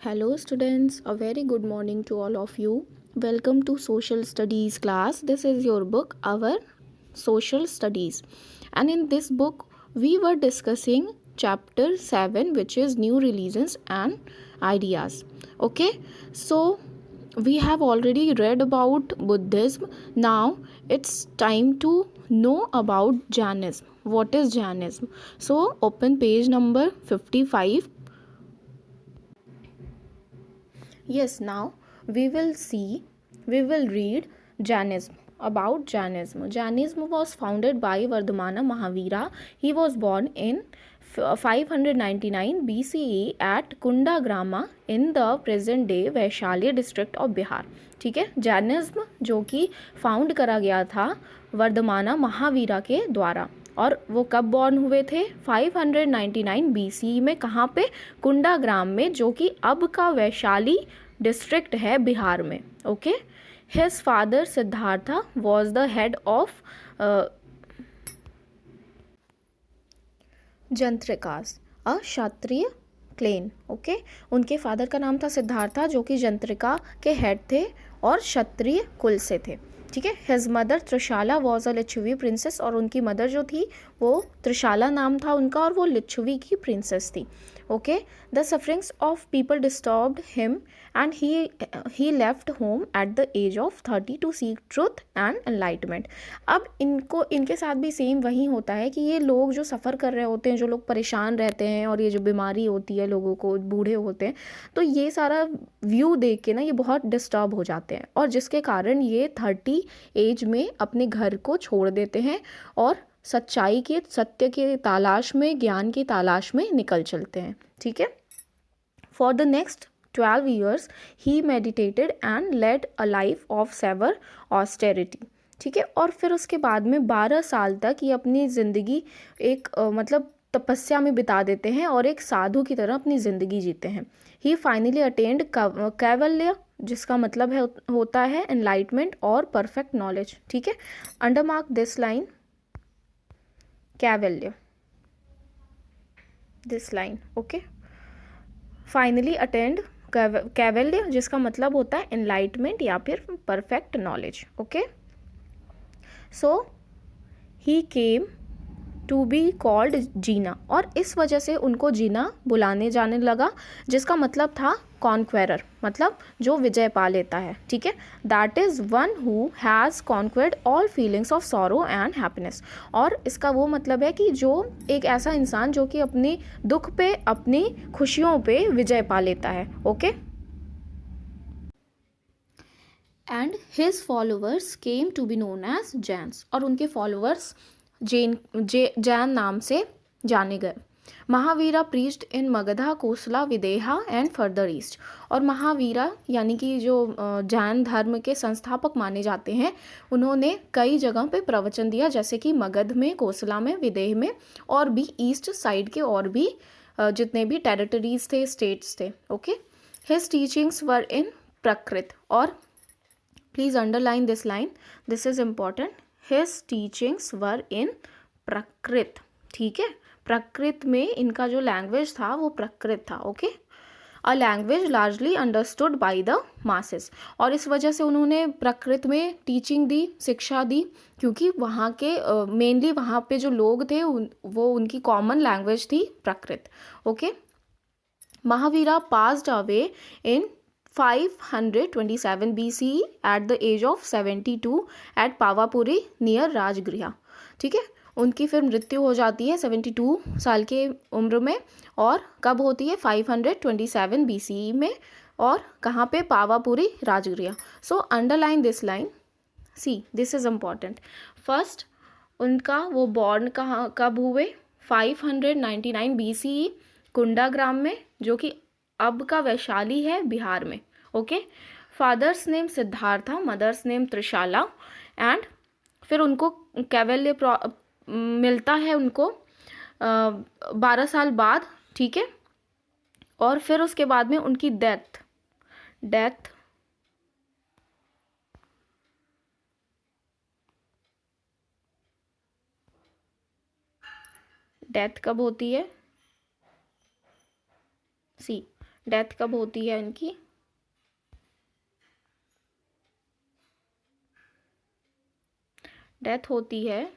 Hello students, a very good morning to all of you. Welcome to Social Studies class. This is your book, Our Social Studies. And in this book, we were discussing chapter 7, which is New Religions and Ideas. Okay, so we have already read about Buddhism. Now it's time to know about Jainism. What is Jainism? So open page number 55. Yes, now we will read Jainism. About Jainism. Jainism was founded by Vardhamana Mahavira. He was born in 599 BCE at Kundagrama in the present day Vaishali district of Bihar. ठीक है, Jainism जो कि found करा गया था वर्धमाना महावीरा के द्वारा. और वो कब बॉर्न हुए थे? 599 BCE में. कहाँ पे? कुंडाग्राम में, जो कि अब का वैशाली डिस्ट्रिक्ट है बिहार में. Okay. His father Siddhartha was the head of Jnatrikas, a Kshatriya clan. Okay. उनके फादर का नाम था सिद्धार्था, जो कि जंत्रिका के हेड थे और क्षत्रिय कुल से थे. ठीक है. His mother Trishala was a Licchavi princess. और उनकी मदर जो थी वो त्रिशाला नाम था उनका, और वो लिच्छवी की प्रिंसेस थी. Okay. The sufferings of people disturbed him and he left home at the age of 30 to seek truth and enlightenment. अब इनके साथ भी सेम वही होता है कि ये लोग जो सफ़र कर रहे होते हैं, जो लोग परेशान रहते हैं, और ये जो बीमारी होती है लोगों को, बूढ़े होते हैं, तो ये सारा व्यू देख के ना ये बहुत डिस्टर्ब हो जाते हैं, और जिसके कारण ये 30 एज में अपने घर को छोड़ देते हैं और सच्चाई के, सत्य के तलाश में, ज्ञान की तलाश में निकल चलते हैं. ठीक है. For the next 12 years he meditated and led a life of severe austerity. ठीक है. और फिर उसके बाद में 12 साल तक ये अपनी ज़िंदगी एक मतलब तपस्या में बिता देते हैं और एक साधु की तरह अपनी ज़िंदगी जीते हैं. ही फाइनली अटेंड कैवल्य, जिसका मतलब है होता है एनलाइटमेंट और परफेक्ट नॉलेज. ठीक है. Under mark this line, Kaivalya, this line. Okay. Finally attained Kaivalya, जिसका मतलब होता है एनलाइटमेंट या फिर perfect knowledge. Okay. So he came to be called Jina, और इस वजह से उनको जीना बुलाने जाने लगा, जिसका मतलब था कॉन्क्वेरर, मतलब जो विजय पा लेता है. ठीक है. That is one who has conquered all feelings of sorrow and happiness. और इसका वो मतलब है कि जो एक ऐसा इंसान जो कि अपने दुख पे, अपनी खुशियों पे विजय पा लेता है. Okay. And his followers came to be known as Jains, और उनके फॉलोअर्स जैन नाम से जाने गए. Mahavira preached in Magadha, Kosala, Videha and further east. और महावीरा यानी कि जो जैन धर्म के संस्थापक माने जाते हैं, उन्होंने कई जगह पे प्रवचन दिया, जैसे कि मगध में, कोसला में, विदेह में, और भी ईस्ट साइड के और भी जितने भी टेरिटरीज थे, स्टेट्स थे. Okay. His teachings were in Prakrit, और please underline this line, this is important. His teachings were in Prakrit. ठीक है. प्रकृत में इनका जो लैंग्वेज था वो प्रकृत था. Okay. A language largely understood by the masses. और इस वजह से उन्होंने प्रकृत में टीचिंग दी, शिक्षा दी, क्योंकि वहाँ के मेनली वहाँ पे जो लोग थे वो उनकी कॉमन लैंग्वेज थी Prakrit. Okay. Mahavira passed away in 527 BCE at the age of 72 at Pavapuri near Rajgriha. ठीक है. उनकी फिर मृत्यु हो जाती है 72 साल के उम्र में. और कब होती है? 527 BCE में. और कहाँ पे? Pavapuri Rajgriha. So underline this line. See, this is important. First, उनका वो बॉर्न कहाँ, कब हुए? 599 BCE कुंडाग्राम में, जो कि अब का वैशाली है बिहार में. Okay. Father's name Siddhartha, mother's name Trishala. And फिर उनको कैवल्य मिलता है उनको 12 साल बाद. ठीक है. और फिर उसके बाद में उनकी डेथ कब होती है? सी, डेथ कब होती है इनकी? डेथ होती है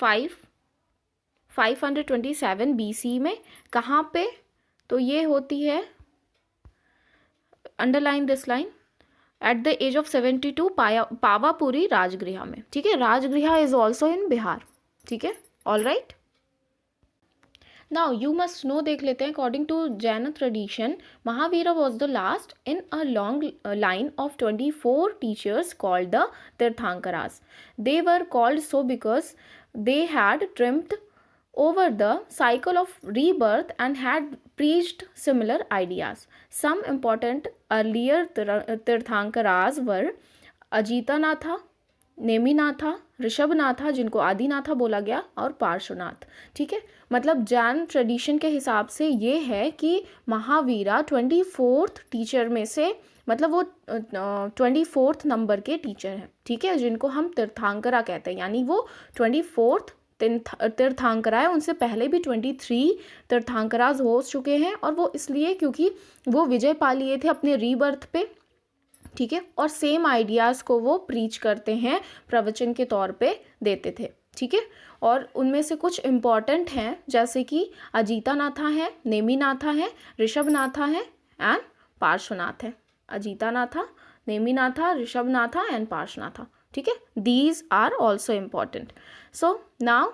527 BC में। कहाँ पे? तो ये होती है, underline this line, at the age of 72 Pawapuri Rajgir में। ठीक है, Rajgir is also in Bihar. ठीक है, all right. Now you must know, देख लेते हैं, according to Jain tradition Mahavira was the last in a long line of 24 teachers called the Tirthankaras. They were called so because they had triumphed over the cycle of rebirth and had preached similar ideas. Some important earlier तीर्थंकरास were अजितानाथा, Neminatha, ऋषभनाथा जिनको आदिनाथा बोला गया, और पार्श्वनाथ। ठीक है, मतलब Jain tradition के हिसाब से ये है कि महावीरा 24th टीचर में से, मतलब वो 24th नंबर के टीचर हैं। ठीक है, जिनको हम तीर्थंकरा कहते हैं, यानी वो 24th तीर्थंकरा है। उनसे पहले भी 23 तीर्थंकरास हो चुके हैं, और वो इसलिए क्योंकि वो विजय पा लिए थे अपने रीबर्थ पे। ठीक है, और सेम आइडियाज़ को वो प्रीच करते हैं, प्रवचन के तौर पे देते थे। ठीक है, और उनमें से कुछ इम्पॉर्टेंट हैं, जैसे कि अजितानाथा है, नेमिनाथा है, ऋषभनाथा है एंड पार्श्वनाथ है। अजितानाथा, नेमिनाथा, ऋषभनाथा एंड पार्श्वनाथा। ठीक है, these are also important. So now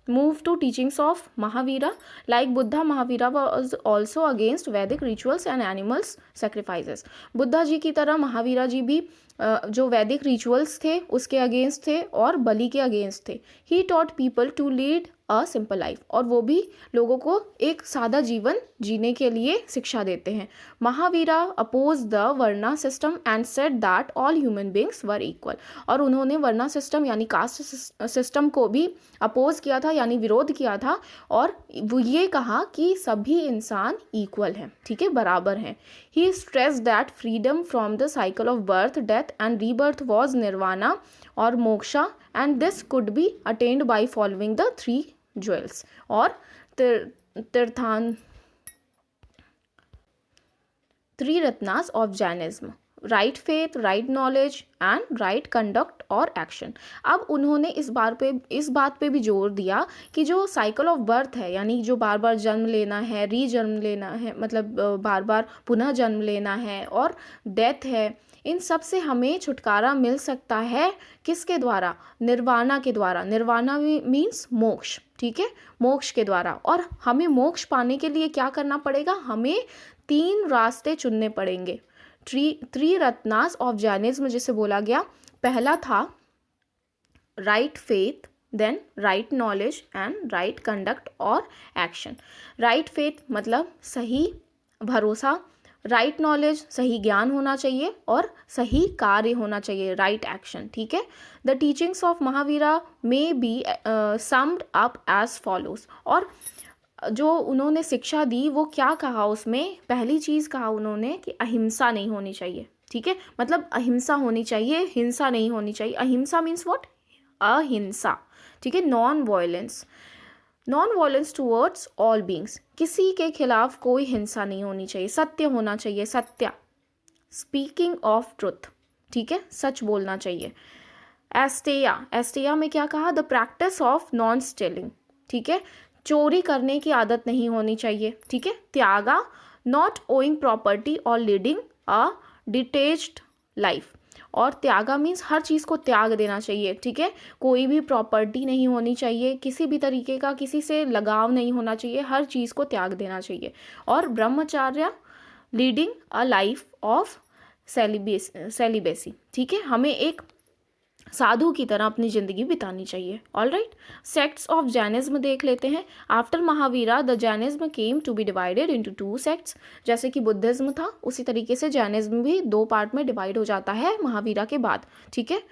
move to teachings of Mahavira. Like Buddha, Mahavira was also against Vedic rituals and animals sacrifices. Buddha ji की तरह महावीरा जी भी जो वैदिक रिचुअल्स थे उसके अगेंस्ट थे और बलि के अगेंस्ट थे। He taught people to lead a simple life, और वो भी लोगों को एक सादा जीवन जीने के लिए शिक्षा देते हैं। Mahavira oppose the varna system and said that all human beings were equal, और उन्होंने वर्ना सिस्टम यानी कास्ट सिस्टम को भी अपोज किया था, यानी विरोध किया था, और वो ये कहा कि सभी इंसान इक्वल हैं। ठीक है, बराबर हैं। He stress that freedom from the cycle of birth, death and rebirth was nirvana और moksha, and this could be attained by following the 3 jewels और Triratnas of Jainism, right faith, right knowledge and right conduct और action. अब उन्होंने इस बात पे भी जोर दिया कि जो साइकिल ऑफ बर्थ है, यानी जो बार बार जन्म लेना है, रीजन्म लेना है, मतलब बार बार पुनः जन्म लेना है, और डेथ है, इन सब से हमें छुटकारा मिल सकता है किसके द्वारा? निर्वाणा के द्वारा। निर्वाणा मीन्स मोक्ष। ठीक है, मोक्ष के द्वारा। और हमें मोक्ष पाने के लिए क्या करना पड़ेगा? हमें 3 रास्ते चुनने पड़ेंगे। त्रिरत्नास ऑफ जैनिज्म जिसे बोला गया, पहला था right faith, then right knowledge and right conduct और एक्शन। राइट फेथ मतलब सही भरोसा, राइट नॉलेज सही ज्ञान होना चाहिए, और सही कार्य होना चाहिए, राइट एक्शन। ठीक है, the teachings of Mahavira may be summed up as follows. और जो उन्होंने शिक्षा दी वो क्या कहा उसमें? पहली चीज़ कहा उन्होंने कि अहिंसा नहीं होनी चाहिए। ठीक है, मतलब अहिंसा होनी चाहिए, हिंसा नहीं होनी चाहिए। अहिंसा मीन्स व्हाट? अहिंसा। ठीक है, non violence, non violence towards all beings, किसी के खिलाफ कोई हिंसा नहीं होनी चाहिए। सत्य होना चाहिए, सत्य, स्पीकिंग ऑफ ट्रुथ। ठीक है, सच बोलना चाहिए। एस्टेया, एस्टेया में क्या कहा? The practice of non stealing. ठीक है, चोरी करने की आदत नहीं होनी चाहिए। ठीक है, त्यागा, नॉट ओइंग प्रॉपर्टी और लीडिंग अ डिटेच्ड लाइफ। और त्यागा मीन्स हर चीज़ को त्याग देना चाहिए। ठीक है, कोई भी प्रॉपर्टी नहीं होनी चाहिए, किसी भी तरीके का किसी से लगाव नहीं होना चाहिए, हर चीज़ को त्याग देना चाहिए। और brahmacharya, leading a life of celibacy. ठीक है, हमें एक साधु की तरह अपनी ज़िंदगी बितानी चाहिए। All right, sects of Jainism देख लेते हैं। After Mahavira the Jainism came to be divided into 2 sects. जैसे कि बुद्धिज्म था उसी तरीके से जैनिज्म भी 2 पार्ट में डिवाइड हो जाता है महावीरा के बाद। ठीक है,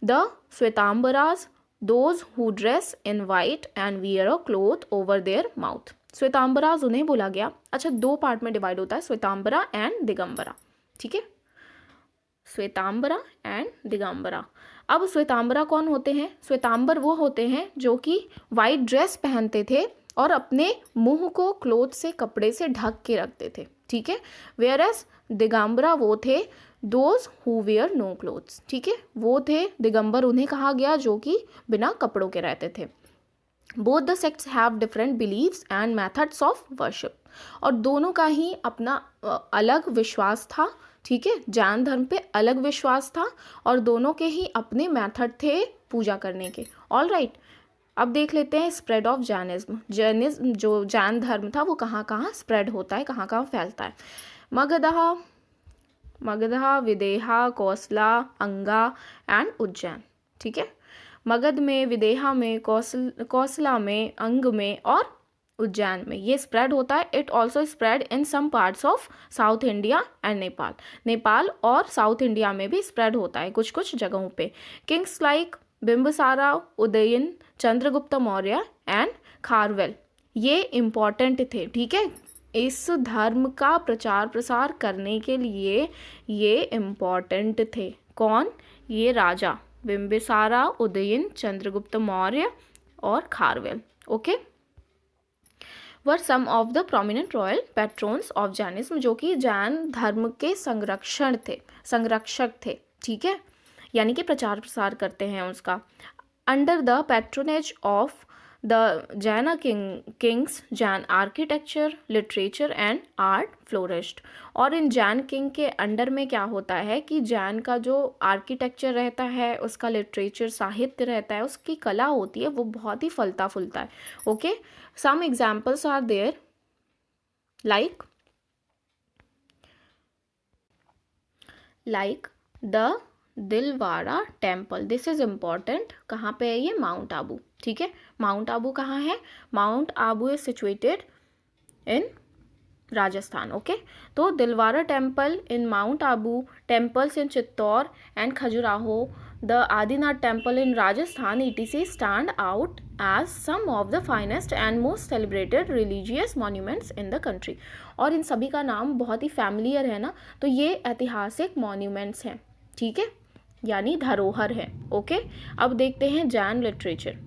the Shvetambaras, those who dress in white and wear a cloth over their mouth. Shvetambaras उन्हें बोला गया। अच्छा, 2 पार्ट में डिवाइड होता है, श्वेतांबरा एंड दिगंबरा। ठीक है, श्वेतांबरा एंड दिगंबरा। अब श्वेतांबरा कौन होते हैं? श्वेतांबर वो होते हैं जो कि वाइट ड्रेस पहनते थे और अपने मुंह को क्लोथ से, कपड़े से ढक के रखते थे, ठीक है। वेयर एज दिगंबरा वो थे those who wear no clothes, ठीक है, वो थे दिगंबर, उन्हें कहा गया जो कि बिना कपड़ों के रहते थे। Both the sects have different beliefs and methods of worship, और दोनों का ही अपना अलग विश्वास था, ठीक है, जैन धर्म पे अलग विश्वास था और दोनों के ही अपने मेथड थे पूजा करने के। ऑल राइट, अब देख लेते हैं स्प्रेड ऑफ जैनिज्म। जैनिज्म जो जैन धर्म था वो कहाँ कहाँ स्प्रेड होता है, कहाँ कहाँ फैलता है। मगधा, विदेहा, कौसला, अंगा एंड उज्जैन, ठीक है। मगध में, विदेहा में, कौसला में, अंग में और उज्जैन में ये स्प्रेड होता है। It also spread in some parts of south India and Nepal. Nepal और साउथ इंडिया में भी स्प्रेड होता है कुछ कुछ जगहों पे। Kings like Bimbisara, Udayan, Chandragupta Maurya and Kharavela ये इम्पॉर्टेंट थे, ठीक है, इस धर्म का प्रचार प्रसार करने के लिए ये इम्पॉर्टेंट थे। कौन? ये राजा बिम्बिसारा, उदयन, चंद्रगुप्त मौर्य और Kharavela, okay, were some of the prominent royal patrons of Jainism, जो कि जैन धर्म के संरक्षक थे, ठीक है, यानी कि प्रचार प्रसार करते हैं उसका। Under the patronage of the Jain Kings Jain architecture, literature and art flourished, और इन जैन किंग के अंडर में क्या होता है कि जैन का जो आर्किटेक्चर रहता है, उसका लिटरेचर, साहित्य रहता है, उसकी कला होती है, वो बहुत ही फलता फूलता है, okay. Some examples are there like the Dilwara temple, this is important. कहाँ पे है ये? माउंट आबू, ठीक है। माउंट आबू कहाँ है? Mount Abu is situated in Rajasthan, okay. तो Dilwara temple in mount Abu, temples in Chittor and Khajuraho, the Adinath temple in Rajasthan etc stand out as some of the finest and most celebrated religious monuments in the country। और इन सभी का नाम बहुत ही familiar है ना, तो ये ऐतिहासिक मॉन्यूमेंट्स हैं, ठीक है, यानी धरोहर है, ओके। अब देखते हैं जैन लिटरेचर।